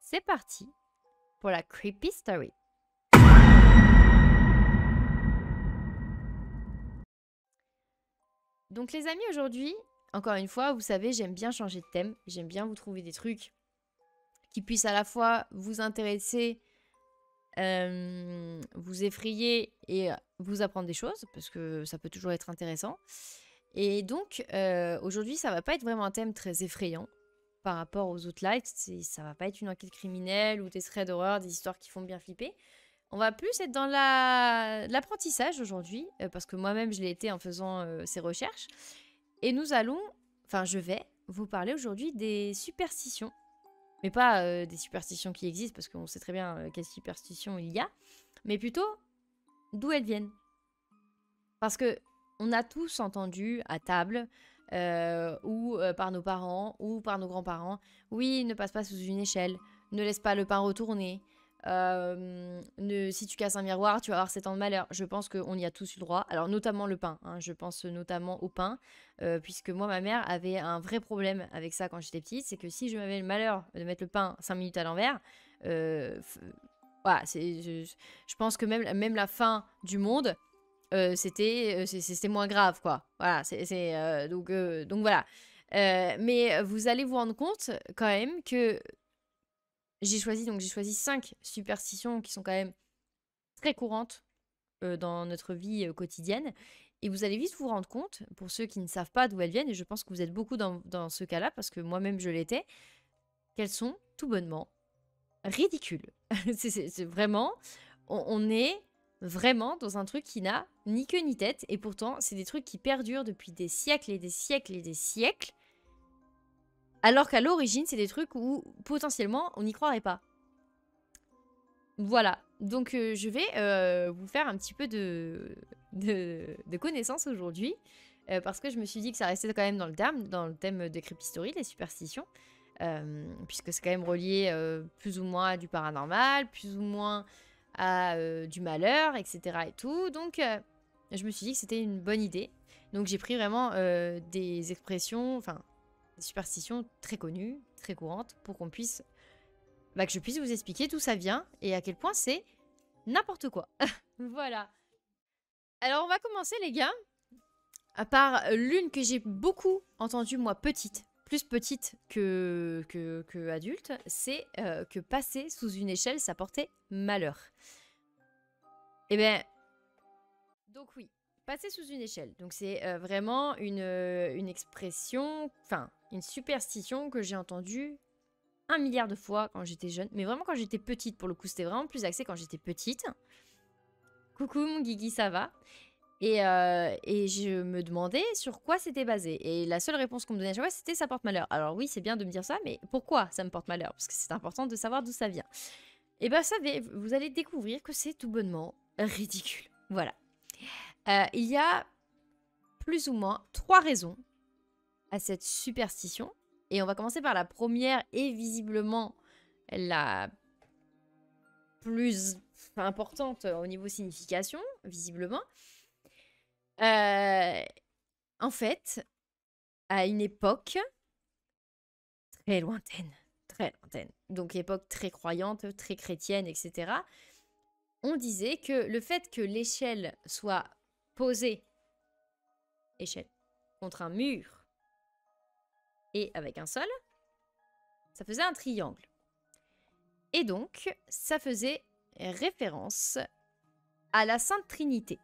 c'est parti pour la Creepy Story. Donc les amis, aujourd'hui, encore une fois, vous savez, j'aime bien changer de thème. J'aime bien vous trouver des trucs qui puissent à la fois vous intéresser, vous effrayer et vous apprendre des choses, parce que ça peut toujours être intéressant. Et donc, aujourd'hui, ça va pas être vraiment un thème très effrayant par rapport aux autres lights. Ça va pas être une enquête criminelle ou des threads d'horreur, des histoires qui font bien flipper. On va plus être dans l'apprentissage aujourd'hui, parce que moi-même, je l'ai été en faisant ces recherches. Et nous allons, enfin, je vais vous parler aujourd'hui des superstitions. Mais pas des superstitions qui existent, parce qu'on sait très bien quelles superstitions il y a, mais plutôt d'où elles viennent. Parce que on a tous entendu à table, ou par nos parents, ou par nos grands-parents, oui, ne passe pas sous une échelle, ne laisse pas le pain retourner, si tu casses un miroir, tu vas avoir 7 ans de malheur. Je pense qu'on y a tous eu le droit. Alors, notamment le pain, hein, je pense notamment au pain, puisque moi, ma mère avait un vrai problème avec ça quand j'étais petite, c'est que si je m'avais le malheur de mettre le pain 5 minutes à l'envers, voilà, je pense que même la fin du monde, c'était moins grave, quoi. Voilà, donc voilà. Mais vous allez vous rendre compte quand même que j'ai choisi 5 superstitions qui sont quand même très courantes dans notre vie quotidienne. Et vous allez vite vous rendre compte, pour ceux qui ne savent pas d'où elles viennent, et je pense que vous êtes beaucoup dans ce cas-là, parce que moi-même je l'étais, qu'elles sont tout bonnement ridicules. C'est vraiment... on est vraiment dans un truc qui n'a ni queue ni tête, et pourtant c'est des trucs qui perdurent depuis des siècles et des siècles et des siècles, alors qu'à l'origine c'est des trucs où potentiellement on n'y croirait pas. Voilà, donc je vais vous faire un petit peu de connaissances aujourd'hui, parce que je me suis dit que ça restait quand même dans le thème de Creepy Story, les superstitions, puisque c'est quand même relié plus ou moins à du paranormal, plus ou moins à du malheur, etc. et tout. Donc, je me suis dit que c'était une bonne idée. Donc, j'ai pris vraiment des expressions, enfin, des superstitions très connues, très courantes, pour qu'on puisse, que je puisse vous expliquer d'où ça vient et à quel point c'est n'importe quoi. Voilà. Alors, on va commencer, les gars, par l'une que j'ai beaucoup entendue, moi, petite. Plus petite que adulte, c'est que passer sous une échelle, ça portait malheur. Eh bien, donc oui, passer sous une échelle. Donc c'est vraiment une expression, enfin, une superstition que j'ai entendue 1 milliard de fois quand j'étais jeune. Mais vraiment quand j'étais petite, pour le coup, c'était vraiment plus axé quand j'étais petite. Coucou mon Guigui, ça va? Et je me demandais sur quoi c'était basé. Et la seule réponse qu'on me donnait à chaque fois, c'était ça porte malheur. Alors oui, c'est bien de me dire ça, mais pourquoi ça me porte malheur? Parce que c'est important de savoir d'où ça vient. Et bien, vous allez découvrir que c'est tout bonnement ridicule. Voilà. Il y a plus ou moins 3 raisons à cette superstition. Et on va commencer par la première et visiblement la plus importante au niveau signification, visiblement. En fait, à une époque très lointaine, donc époque très croyante, très chrétienne, etc., on disait que le fait que l'échelle soit posée, échelle, contre un mur et avec un sol, ça faisait un triangle. Et donc, ça faisait référence à la Sainte Trinité.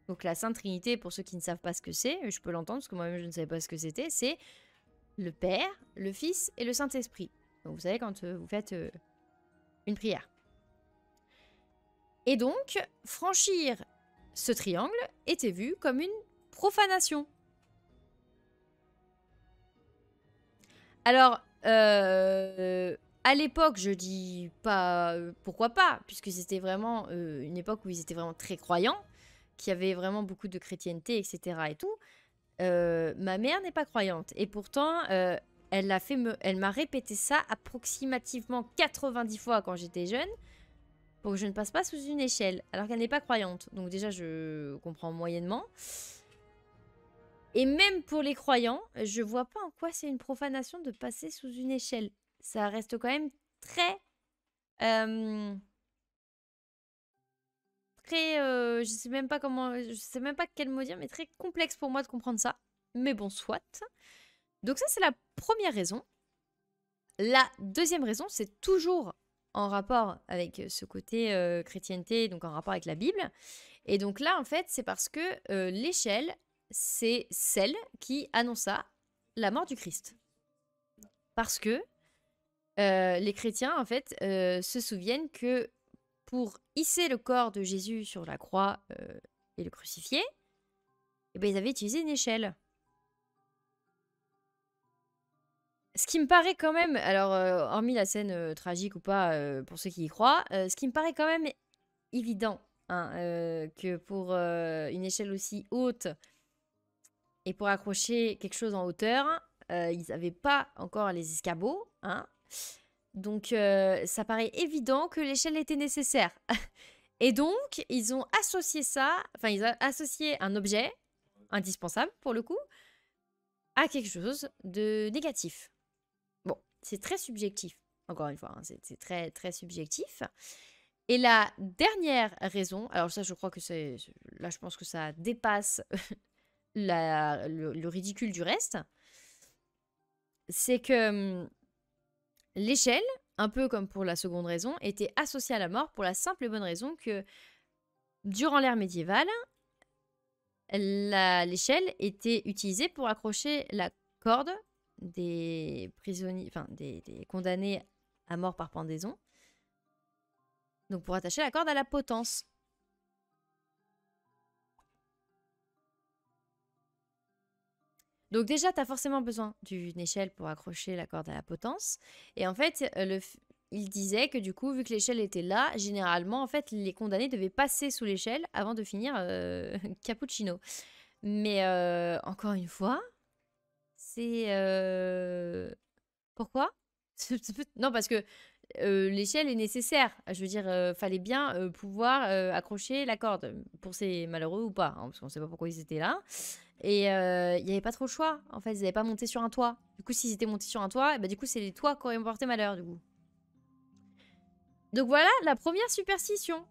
Donc la Sainte Trinité, pour ceux qui ne savent pas ce que c'est, je peux l'entendre parce que moi-même je ne savais pas ce que c'était, c'est le Père, le Fils et le Saint-Esprit. Donc vous savez quand vous faites une prière. Et donc, franchir ce triangle était vu comme une profanation. Alors, à l'époque, je dis pas pourquoi pas, puisque c'était vraiment une époque où ils étaient vraiment très croyants, qu'il y avait vraiment beaucoup de chrétienté, etc. et tout. Ma mère n'est pas croyante, et pourtant, elle m'a répété ça approximativement 90 fois quand j'étais jeune, pour que je ne passe pas sous une échelle, alors qu'elle n'est pas croyante. Donc déjà, je comprends moyennement. Et même pour les croyants, je vois pas en quoi c'est une profanation de passer sous une échelle. Ça reste quand même très... je sais même pas comment... Je sais même pas quel mot dire, mais très complexe pour moi de comprendre ça. Mais bon, soit. Donc ça, c'est la première raison. La deuxième raison, c'est toujours en rapport avec ce côté chrétienté, donc en rapport avec la Bible. Et donc là, en fait, c'est parce que l'échelle, c'est celle qui annonça la mort du Christ. Parce que les chrétiens, en fait, se souviennent que pour hisser le corps de Jésus sur la croix et le crucifier, eh ben, ils avaient utilisé une échelle. Ce qui me paraît quand même, alors hormis la scène tragique ou pas pour ceux qui y croient, ce qui me paraît quand même évident hein, que pour une échelle aussi haute et pour accrocher quelque chose en hauteur, ils n'avaient pas encore les escabeaux. Hein. Donc ça paraît évident que l'échelle était nécessaire. Et donc ils ont associé ça, enfin ils ont associé un objet indispensable pour le coup à quelque chose de négatif. Bon, c'est très subjectif, encore une fois, hein, c'est très, très subjectif. Et la dernière raison, alors ça, je crois que c'est... Là, je pense que ça dépasse le ridicule du reste. C'est que l'échelle, un peu comme pour la seconde raison, était associée à la mort pour la simple et bonne raison que durant l'ère médiévale, l'échelle était utilisée pour accrocher la corde des prisonniers, enfin des condamnés à mort par pendaison. Donc pour attacher la corde à la potence. Donc déjà, tu as forcément besoin d'une échelle pour accrocher la corde à la potence. Et en fait, il disait que du coup, vu que l'échelle était là, généralement, en fait, les condamnés devaient passer sous l'échelle avant de finir cappuccino. Mais encore une fois, c'est... Pourquoi? Non, parce que l'échelle est nécessaire. Je veux dire, fallait bien pouvoir accrocher la corde, pour ces malheureux ou pas, hein, parce qu'on sait pas pourquoi ils étaient là. Et il n'y avait pas trop le choix. En fait, ils n'avaient pas monté sur un toit. Du coup, s'ils étaient montés sur un toit, bah, du coup, c'est les toits qui auraient porté malheur, du coup. Donc voilà la première superstition.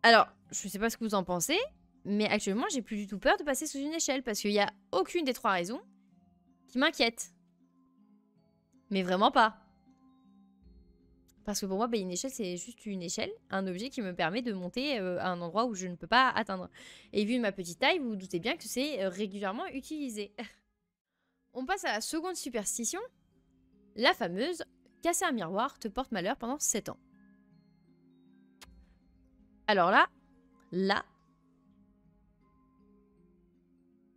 Alors, je sais pas ce que vous en pensez, mais actuellement, j'ai plus du tout peur de passer sous une échelle parce qu'il n'y a aucune des trois raisons qui m'inquiète. Mais vraiment pas. Parce que pour moi, bah, une échelle, c'est juste une échelle, un objet qui me permet de monter à un endroit où je ne peux pas atteindre. Et vu ma petite taille, vous vous doutez bien que c'est régulièrement utilisé. On passe à la seconde superstition, la fameuse « casser un miroir te porte malheur pendant 7 ans ». Alors là,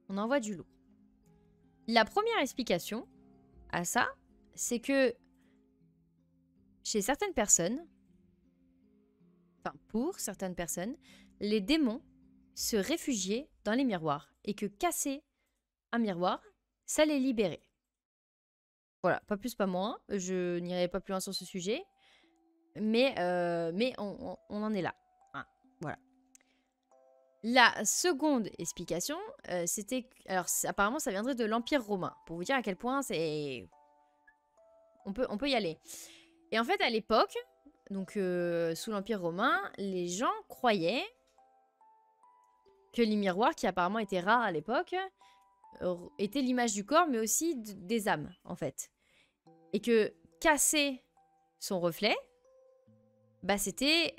on envoie du lourd. La première explication à ça, c'est que chez certaines personnes, enfin pour certaines personnes, les démons se réfugiaient dans les miroirs et que casser un miroir, ça les libérait. Voilà, pas plus, pas moins. Je n'irai pas plus loin sur ce sujet. Mais on en est là. Hein, voilà. La seconde explication, c'était... Alors, apparemment, ça viendrait de l'Empire romain. Pour vous dire à quel point c'est... On peut y aller. Et en fait, à l'époque, donc sous l'Empire romain, les gens croyaient que les miroirs, qui apparemment étaient rares à l'époque, étaient l'image du corps, mais aussi des âmes, en fait. Et que casser son reflet, bah c'était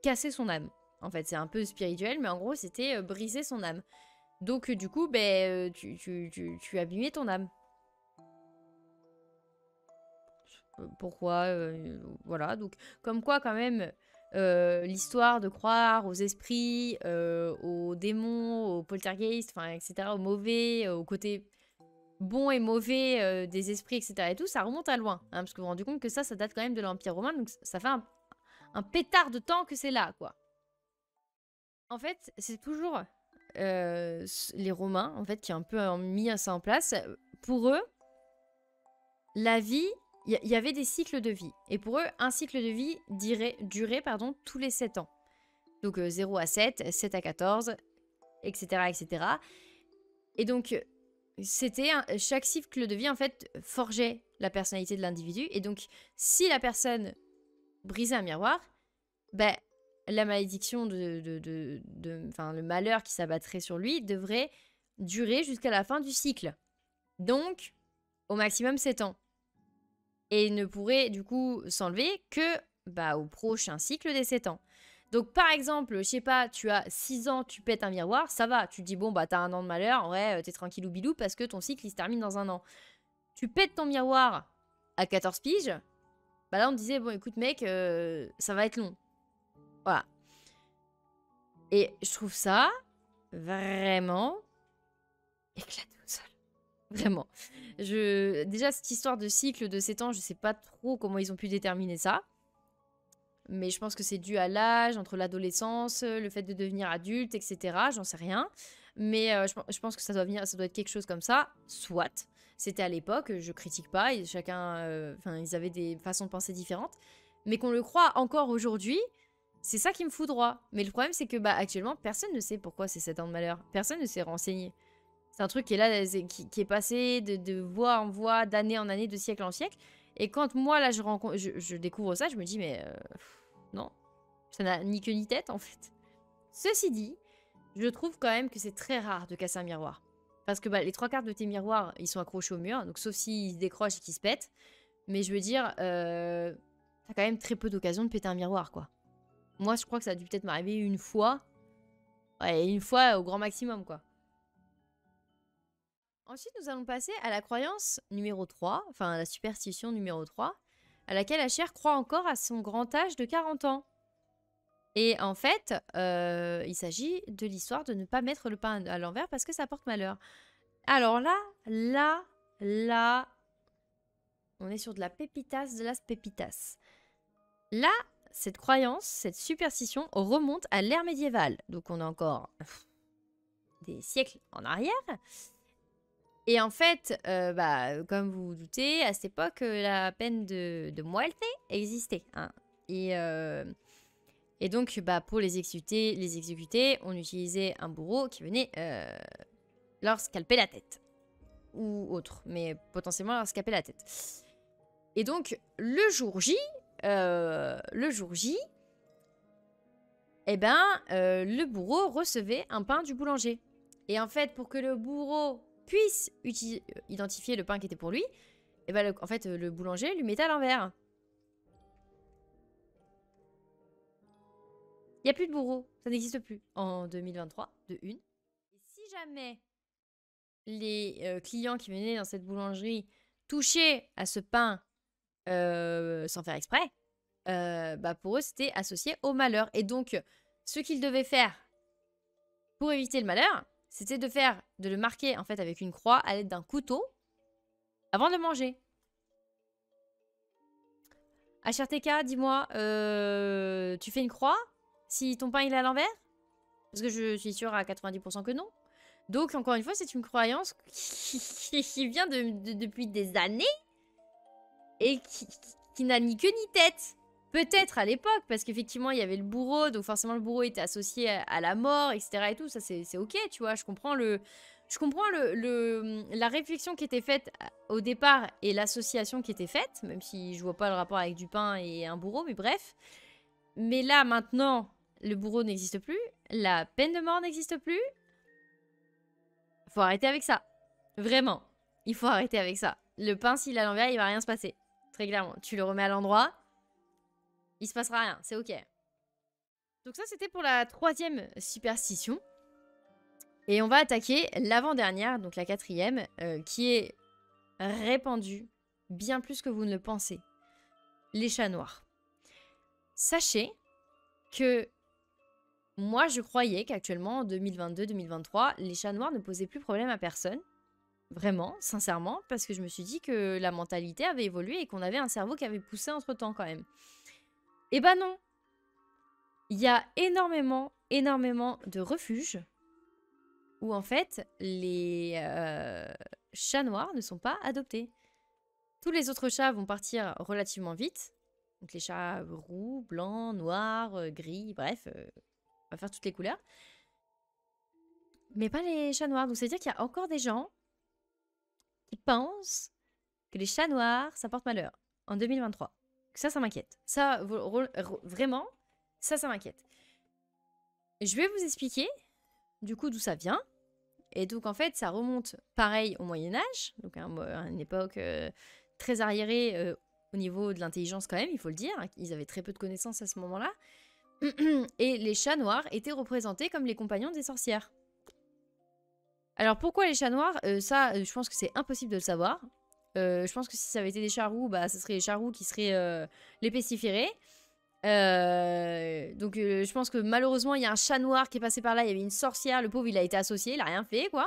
casser son âme. En fait, c'est un peu spirituel, mais en gros, c'était briser son âme. Donc, du coup, ben, tu abîmais ton âme. Pourquoi voilà, donc comme quoi quand même l'histoire de croire aux esprits, aux démons, aux poltergeists, enfin etc., aux mauvais, au côté bon et mauvais des esprits, etc. et tout, ça remonte à loin, hein, parce que vous vous rendez compte que ça date quand même de l'Empire romain, donc ça fait un pétard de temps que c'est là, quoi. En fait, c'est toujours les Romains, en fait, qui ont un peu mis ça en place. Pour eux, la vie... Il y avait des cycles de vie. Et pour eux, un cycle de vie durait tous les 7 ans. Donc 0 à 7, 7 à 14, etc. etc. Et donc, chaque cycle de vie, en fait, forgeait la personnalité de l'individu. Et donc, si la personne briser un miroir, ben, la malédiction enfin, le malheur qui s'abattrait sur lui devrait durer jusqu'à la fin du cycle. Donc, au maximum 7 ans. Et ne pourrait du coup s'enlever que bah, au prochain cycle des 7 ans. Donc par exemple, je sais pas, tu as 6 ans, tu pètes un miroir, ça va. Tu te dis, bon, bah t'as un an de malheur, ouais, t'es tranquille ou bilou parce que ton cycle il se termine dans un an. Tu pètes ton miroir à 14 piges, bah là on te disait, bon écoute mec, ça va être long. Voilà. Et je trouve ça vraiment éclaté au sol. Vraiment. Déjà, cette histoire de cycle de 7 ans, je sais pas trop comment ils ont pu déterminer ça. Mais je pense que c'est dû à l'âge, entre l'adolescence, le fait de devenir adulte, etc. J'en sais rien. Mais je pense que ça doit être quelque chose comme ça. Soit. C'était à l'époque, je critique pas. Chacun, ils avaient des façons de penser différentes. Mais qu'on le croit encore aujourd'hui, c'est ça qui me fout droit. Mais le problème, c'est que actuellement, personne ne sait pourquoi c'est 7 ans de malheur. Personne ne s'est renseigné. C'est un truc qui est là, qui est passé de voix en voix, d'année en année, de siècle en siècle. Et quand moi, là, je découvre ça, je me dis, mais non, ça n'a ni queue ni tête, en fait. Ceci dit, je trouve quand même que c'est très rare de casser un miroir. Parce que les 3/4 de tes miroirs, ils sont accrochés au mur, donc sauf s'ils se décrochent et qu'ils se pètent. Mais je veux dire, t'as quand même très peu d'occasions de péter un miroir, quoi. Moi, je crois que ça a dû peut-être m'arriver une fois. Ouais, une fois au grand maximum, quoi. Ensuite, nous allons passer à la croyance numéro 3, enfin à la superstition numéro 3, à laquelle Asher croit encore à son grand âge de 40 ans. Et en fait, il s'agit de l'histoire de ne pas mettre le pain à l'envers parce que ça porte malheur. Alors là, on est sur de la pépitas de las pépitas. Là, cette croyance, cette superstition remonte à l'ère médiévale. Donc on a encore des siècles en arrière. Et en fait, comme vous vous doutez, à cette époque, la peine de muerte existait. Hein. Et donc, pour les exécuter, on utilisait un bourreau qui venait leur scalper la tête. Ou autre, mais potentiellement leur scalper la tête. Et donc, le jour J, le bourreau recevait un pain du boulanger. Et en fait, pour que le bourreau puisse identifier le pain qui était pour lui, le boulanger lui mettait à l'envers. Il n'y a plus de bourreau, ça n'existe plus en 2023, de une. Et si jamais les clients qui venaient dans cette boulangerie touchaient à ce pain sans faire exprès, pour eux, c'était associé au malheur. Et donc, ce qu'ils devaient faire pour éviter le malheur, c'était de le marquer en fait avec une croix à l'aide d'un couteau avant de le manger. HRTK, dis-moi, tu fais une croix si ton pain il est à l'envers? Parce que je suis sûre à 90% que non. Donc, encore une fois, c'est une croyance qui vient depuis des années et qui n'a ni queue ni tête. Peut-être à l'époque, parce qu'effectivement, il y avait le bourreau, donc forcément, le bourreau était associé à la mort, etc. et tout, ça, c'est ok, tu vois, je comprends la réflexion qui était faite au départ et l'association qui était faite, même si je vois pas le rapport avec du pain et un bourreau, mais bref. Mais là, maintenant, le bourreau n'existe plus, la peine de mort n'existe plus. Faut arrêter avec ça. Vraiment, il faut arrêter avec ça. Le pain, s'il est à l'envers, il va rien se passer. Très clairement, tu le remets à l'endroit, il se passera rien, c'est ok. Donc ça, c'était pour la 3e superstition. Et on va attaquer l'avant-dernière, donc la 4e, qui est répandue bien plus que vous ne le pensez. Les chats noirs. Sachez que moi, je croyais qu'actuellement, en 2022-2023, les chats noirs ne posaient plus problème à personne. Vraiment, sincèrement, parce que je me suis dit que la mentalité avait évolué et qu'on avait un cerveau qui avait poussé entre-temps quand même. Eh ben non. Il y a énormément de refuges où en fait les chats noirs ne sont pas adoptés. Tous les autres chats vont partir relativement vite. Donc les chats roux, blancs, noirs, gris, bref, on va faire toutes les couleurs. Mais pas les chats noirs. Donc c'est-à-dire qu'il y a encore des gens qui pensent que les chats noirs, ça porte malheur en 2023. Ça m'inquiète. Ça, vraiment, ça m'inquiète. Je vais vous expliquer, du coup, d'où ça vient. Et donc, en fait, ça remonte, pareil, au Moyen-Âge, donc à une époque très arriérée au niveau de l'intelligence quand même, il faut le dire. Ils avaient très peu de connaissances à ce moment-là. Et les chats noirs étaient représentés comme les compagnons des sorcières. Alors, pourquoi les chats noirs Ça, je pense que c'est impossible de le savoir. Je pense que si ça avait été des chats roux, bah, ce serait les chats roux qui seraient les pestiférés. Donc je pense que malheureusement il y a un chat noir qui est passé par là, il y avait une sorcière, le pauvre il a été associé, il a rien fait quoi.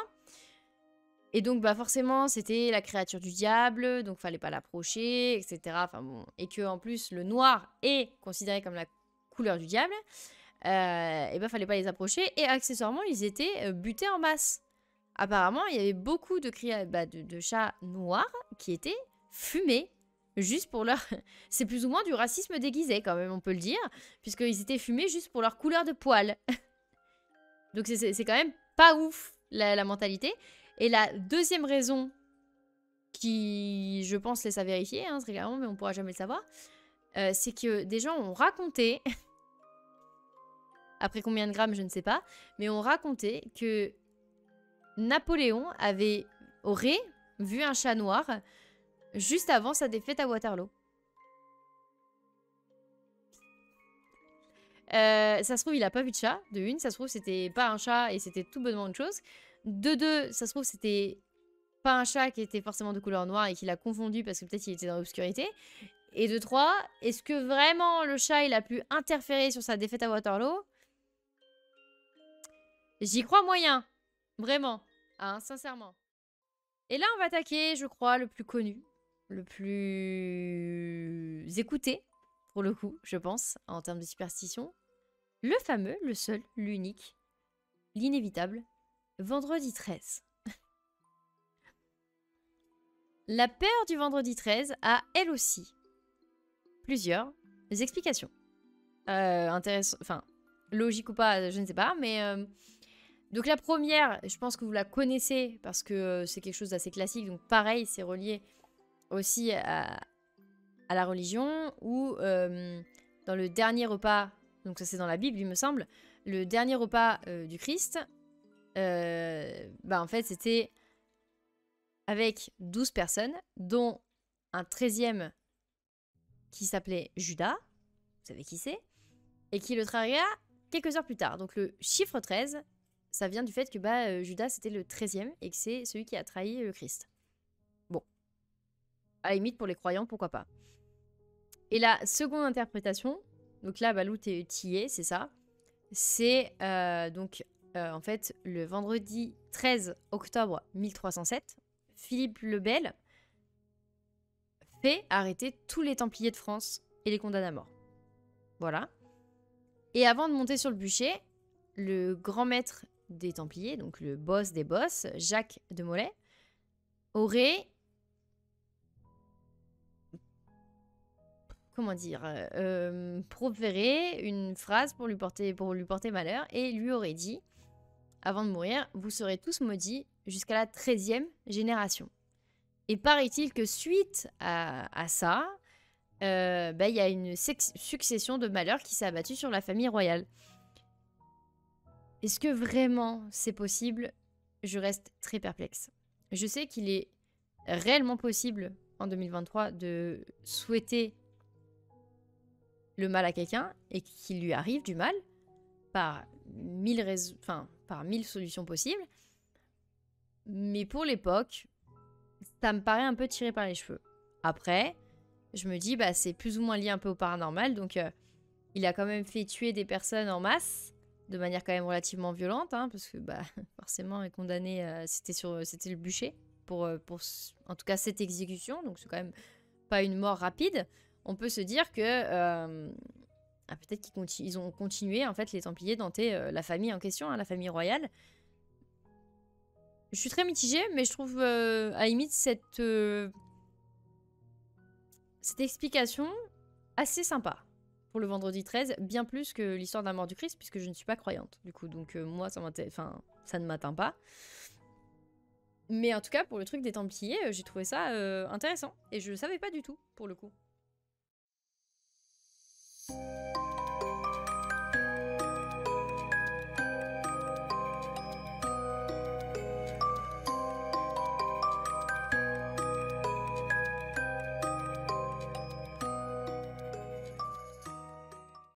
Et donc bah forcément c'était la créature du diable, donc fallait pas l'approcher, etc. Enfin bon, et que en plus le noir est considéré comme la couleur du diable, et bah fallait pas les approcher, et accessoirement ils étaient butés en masse. Apparemment il y avait beaucoup de chats noirs qui étaient fumés. Juste pour leur... C'est plus ou moins du racisme déguisé, quand même, on peut le dire. Puisqu'ils étaient fumés juste pour leur couleur de poil. Donc c'est quand même pas ouf, la mentalité. Et la deuxième raison, qui, je pense, laisse à vérifier, hein, très clairement, mais on pourra jamais le savoir, c'est que des gens ont raconté... Après combien de grammes, je ne sais pas. Mais ont raconté que Napoléon aurait vu un chat noir... juste avant sa défaite à Waterloo. Ça se trouve, il a pas vu de chat, de une. Ça se trouve, c'était pas un chat et c'était tout bonnement autre chose. De deux, ça se trouve, c'était pas un chat qui était forcément de couleur noire et qu'il a confondu parce que peut-être il était dans l'obscurité. Et de trois, est-ce que vraiment le chat, il a pu interférer sur sa défaite à Waterloo? J'y crois moyen. Vraiment. Hein, sincèrement. Et là, on va attaquer, je crois, le plus connu. Le plus écouté, pour le coup, je pense, en termes de superstition. Le fameux, le seul, l'unique, l'inévitable, vendredi 13. La peur du vendredi 13 a, elle aussi, plusieurs explications. Intéressant, enfin, logique ou pas, je ne sais pas, mais... Donc la première, je pense que vous la connaissez, parce que c'est quelque chose d'assez classique, donc pareil, c'est relié aussi à la religion, où dans le dernier repas, donc ça c'est dans la Bible il me semble, le dernier repas du Christ, en fait c'était avec 12 personnes, dont un 13e qui s'appelait Judas, vous savez qui c'est, et qui le trahira quelques heures plus tard. Donc le chiffre 13, ça vient du fait que Judas c'était le 13e et que c'est celui qui a trahi le Christ. Bon, à la limite pour les croyants, pourquoi pas. Et la seconde interprétation, donc là, Balou, t'y es, c'est ça. C'est en fait le vendredi 13 octobre 1307, Philippe le Bel fait arrêter tous les Templiers de France et les condamne à mort. Voilà. Et avant de monter sur le bûcher, le grand maître des Templiers, donc le boss des boss, Jacques de Molay, aurait... comment dire, proférer une phrase pour lui porter malheur et lui aurait dit, avant de mourir, vous serez tous maudits jusqu'à la 13e génération. Et paraît-il que suite à ça, y a une succession de malheurs qui s'est abattue sur la famille royale. Est-ce que vraiment c'est possible? Je reste très perplexe. Je sais qu'il est réellement possible en 2023 de souhaiter le mal à quelqu'un et qu'il lui arrive du mal par 1000 solutions possibles. Mais pour l'époque, ça me paraît un peu tiré par les cheveux. Après, je me dis, c'est plus ou moins lié un peu au paranormal. Donc, il a quand même fait tuer des personnes en masse, de manière quand même relativement violente, hein, parce que forcément, est condamné, c'était le bûcher, pour en tout cas cette exécution. Donc, c'est quand même pas une mort rapide. On peut se dire que peut-être qu'ils ont continué, en fait, les Templiers, d'hanter la famille en question, hein, la famille royale. Je suis très mitigée, mais je trouve, à la limite, cette explication assez sympa pour le vendredi 13, bien plus que l'histoire de la mort du Christ, puisque je ne suis pas croyante, du coup. Donc, moi, ça ne m'atteint pas. Mais en tout cas, pour le truc des Templiers, j'ai trouvé ça intéressant. Et je ne savais pas du tout, pour le coup.